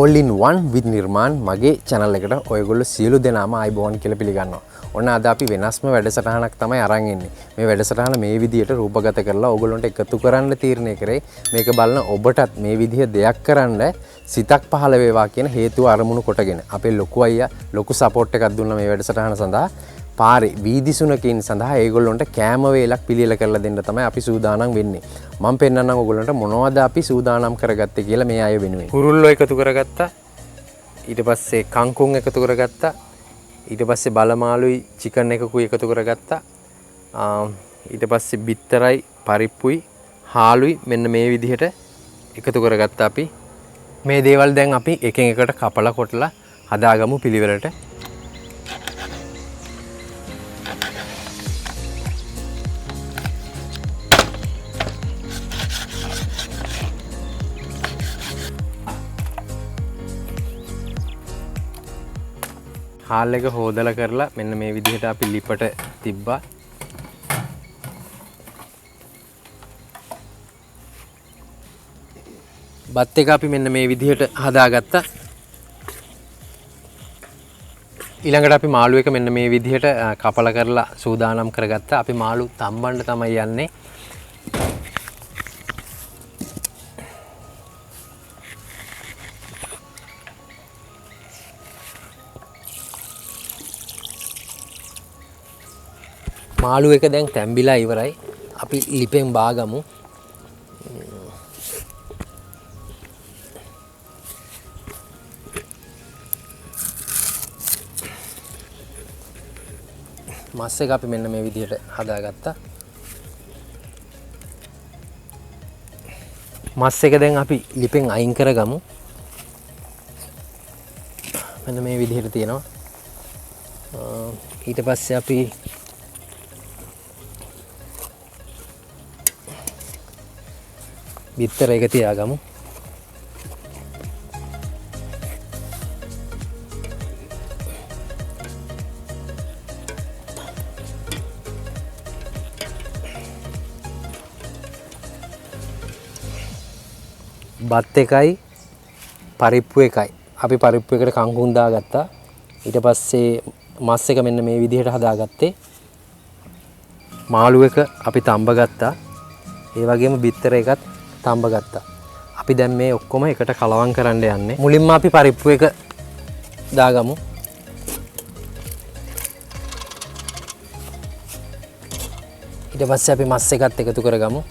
all in one with නිර්මාන් මගේ channel එකට ඔයගොල්ලෝ සියලු දෙනාම ආයිබෝන් කියලා පිළිගන්නවා. ඔන්න අද අපි වෙනස්ම වැඩසටහනක් තමයි අරන් ඉන්නේ. මේ වැඩසටහන මේ විදියට රූපගත කරලා ඔයගොල්ලන්ට එකතු කරන්න තීරණය කරේ. මේක බලන ඔබටත් මේ විදිය දෙයක් කරන්න සිතක් පහළ වේවා කියන හේතුව අරමුණු කොටගෙන අපේ ලොකු අයියා ලොකු සපෝට් එකක් දුන්නා මේ වැඩසටහන සඳහා. පාරේ වීදිසුනකින් සඳහා ඒගොල්ලොන්ට කෑම වේලක් පිළියෙල කරලා දෙන්න තමයි අපි සූදානම් වෙන්නේ. මම පෙන්නන්නම් ඔයගොල්ලන්ට මොනවද අපි සූදානම් කරගත්තේ කියලා මේ අය වෙනුවෙන්. කුරුල්ලෝ එකතු කරගත්තා. ඊට පස්සේ කංකුන් එකතු කරගත්තා. ඊට පස්සේ බලමාළුයි චිකන් එකකුයි එකතු කරගත්තා. ඊට පස්සේ බිත්තරයි පරිප්පුයි හාලුයි මෙන්න මේ විදිහට එකතු කරගත්තා අපි. මේ දේවල් දැන් අපි එකින් එකට කපලා කොටලා හදාගමු පිළිවෙලට. හාල් එක හොදලා කරලා මෙන්න මේ විදිහට අපි ලිපට තිබ්බා. බත් එක අපි මෙන්න මේ විදිහට හදාගත්තා. ඊළඟට අපි මාළු එක මෙන්න මේ විදිහට කපලා කරලා සූදානම් කරගත්තා. අපි මාළු තම්බන්න තමයි යන්නේ. මාළු එක දැන් තැම්බිලා ඉවරයි. අපි ලිපෙන් බාගමු. මස් එක අපි මෙන්න මේ විදිහට හදාගත්තා. මස් එක දැන් අපි ලිපෙන් අයින් කරගමු. මෙන්න මේ විදිහට තියෙනවා. ඊට පස්සේ අපි බිත්තර එක තියාගමු. බත් එකයි පරිප්පු එකයි. අපි පරිප්පු එකට කංකුන් දාගත්තා. ඊට පස්සේ මස් එක මෙන්න මේ විදිහට හදාගත්තේ. මාළු එක අපි තඹ ගත්තා. ඒ වගේම බිත්තර එකත් තඹ ගත්තා. අපි දැන් මේ ඔක්කොම එකට කලවම් කරන්න යන්නේ. මුලින්ම අපි පරිප්පු එක දාගමු. ඊට පස්සේ අපි මස් එකත් එකතු කරගමු.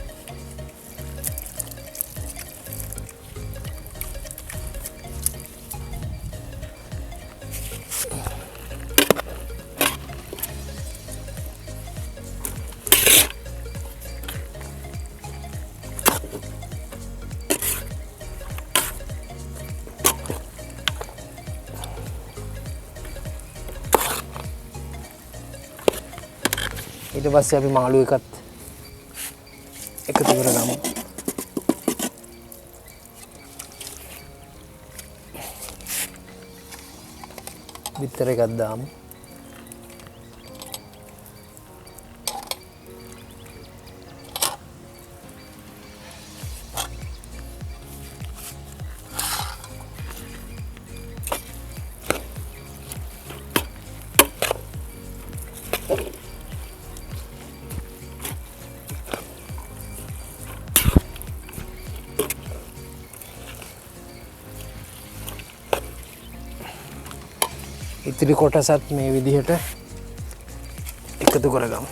ඊට පස්සේ අපි මාළු එකත් එකතු කරගමු. බිත්තර එකක් දාමු. ඉතිරි කොටසත් මේ විදිහට එකතු කරගමු.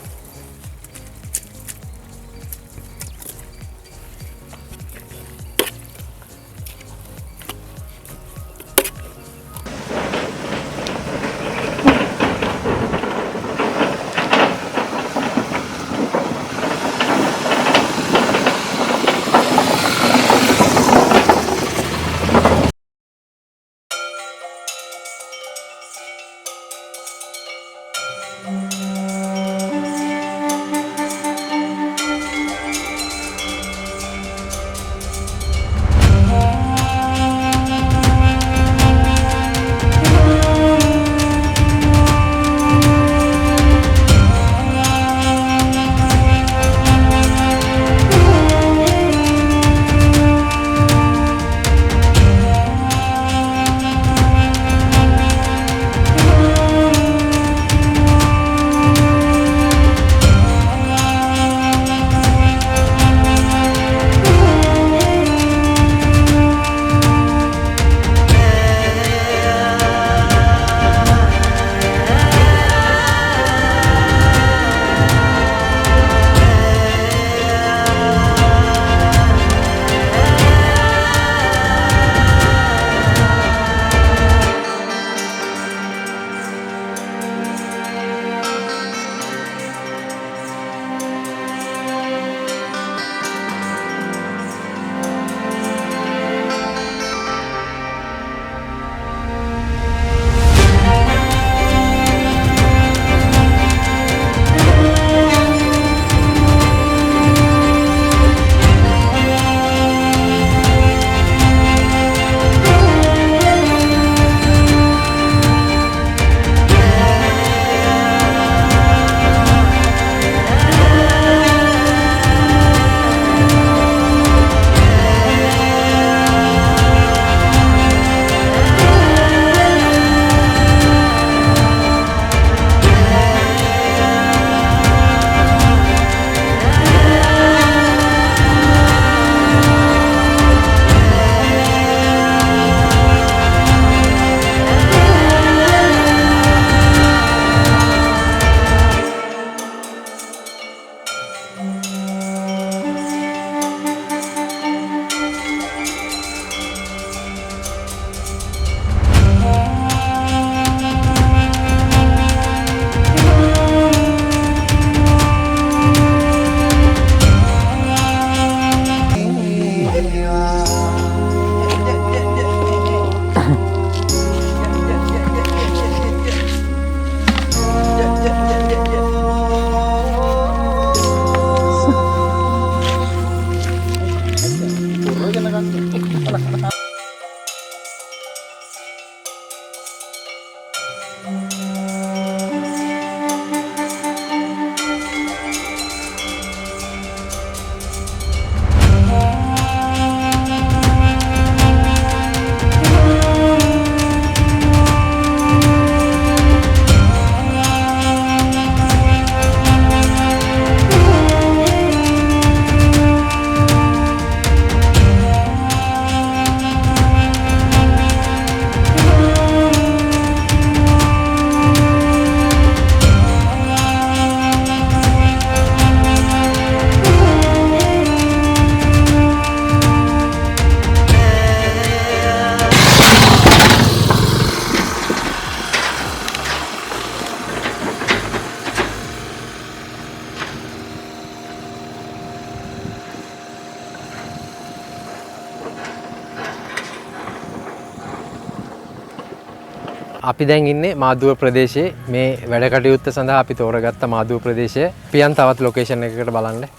අපි දැන් ඉන්නේ මාදුව ප්‍රදේශයේ මේ වැඩ කටයුත්ත සඳහා අපි තෝරගත්ත මාදුව ප්‍රදේශය. පියන් තවත් ලොකේෂන් එකකට බලන්න.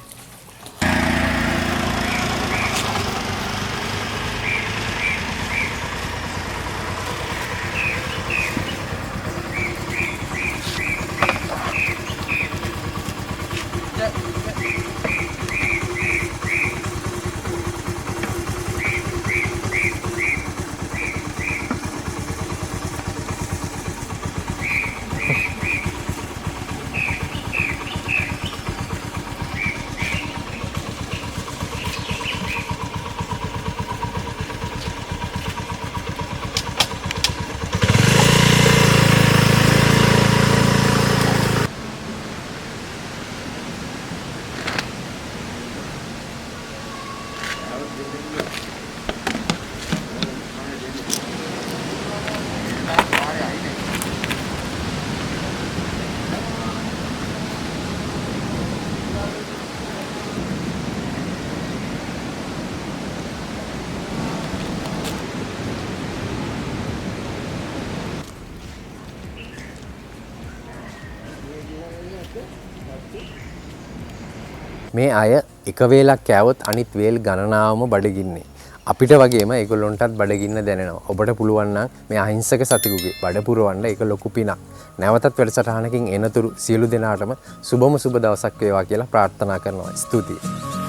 මේ අය එක වේලක් කෑවොත් අනිත් වේල් ගණනාවම බඩගින්නේ. අපිට වගේම ඒගොල්ලොන්ටත් බඩගින්න දැනෙනවා. ඔබට පුළුවන් නම් මේ අහිංසක සතෙකුගේ බඩ පුරවන්න ඒක ලොකු පිනක්. නැවතත් වැඩසටහනකින් එනතුරු සියලු දෙනාටම සුබම සුබ දවසක් වේවා කියලා ප්‍රාර්ථනා කරනවා. ස්තුතියි.